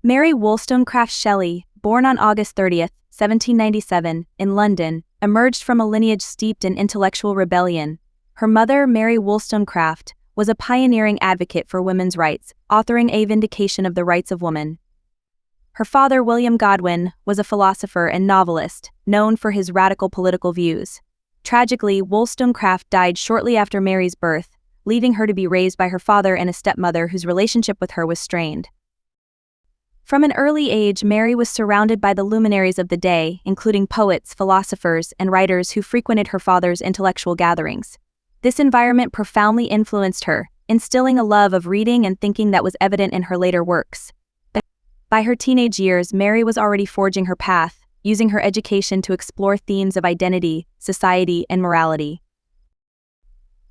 Mary Wollstonecraft Shelley, born on August 30, 1797, in London, emerged from a lineage steeped in intellectual rebellion. Her mother, Mary Wollstonecraft, was a pioneering advocate for women's rights, authoring A Vindication of the Rights of Woman. Her father, William Godwin, was a philosopher and novelist, known for his radical political views. Tragically, Wollstonecraft died shortly after Mary's birth, leaving her to be raised by her father and a stepmother whose relationship with her was strained. From an early age, Mary was surrounded by the luminaries of the day, including poets, philosophers, and writers who frequented her father's intellectual gatherings. This environment profoundly influenced her, instilling a love of reading and thinking that was evident in her later works. By her teenage years, Mary was already forging her path, using her education to explore themes of identity, society, and morality.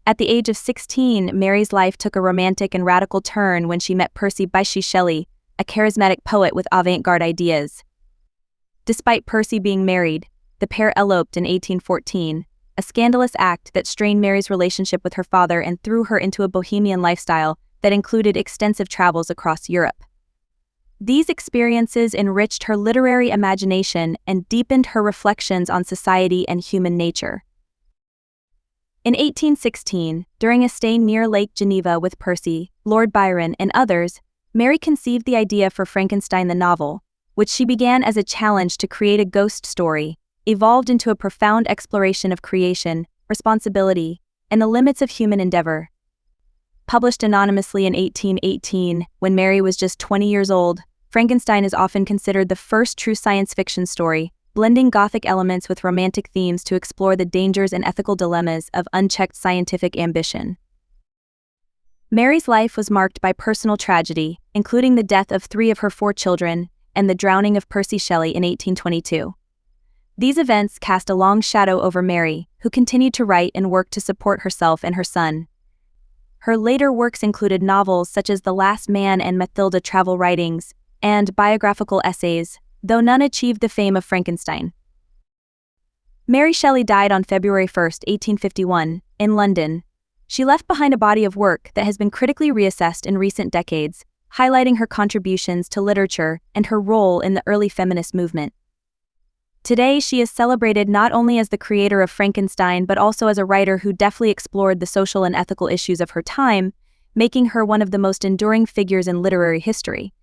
At the age of 16, Mary's life took a romantic and radical turn when she met Percy Bysshe Shelley, a charismatic poet with avant-garde ideas. Despite Percy being married, the pair eloped in 1814, a scandalous act that strained Mary's relationship with her father and threw her into a bohemian lifestyle that included extensive travels across Europe. These experiences enriched her literary imagination and deepened her reflections on society and human nature. In 1816, during a stay near Lake Geneva with Percy, Lord Byron, and others, Mary conceived the idea for Frankenstein the novel, which she began as a challenge to create a ghost story, evolved into a profound exploration of creation, responsibility, and the limits of human endeavor. Published anonymously in 1818, when Mary was just 20 years old, Frankenstein is often considered the first true science fiction story, blending Gothic elements with romantic themes to explore the dangers and ethical dilemmas of unchecked scientific ambition. Mary's life was marked by personal tragedy, including the death of 3 of her 4 children and the drowning of Percy Shelley in 1822. These events cast a long shadow over Mary, who continued to write and work to support herself and her son. Her later works included novels such as The Last Man and Mathilda travel writings, and biographical essays, though none achieved the fame of Frankenstein. Mary Shelley died on February 1, 1851, in London. She left behind a body of work that has been critically reassessed in recent decades, highlighting her contributions to literature and her role in the early feminist movement. Today, she is celebrated not only as the creator of Frankenstein but also as a writer who deftly explored the social and ethical issues of her time, making her one of the most enduring figures in literary history.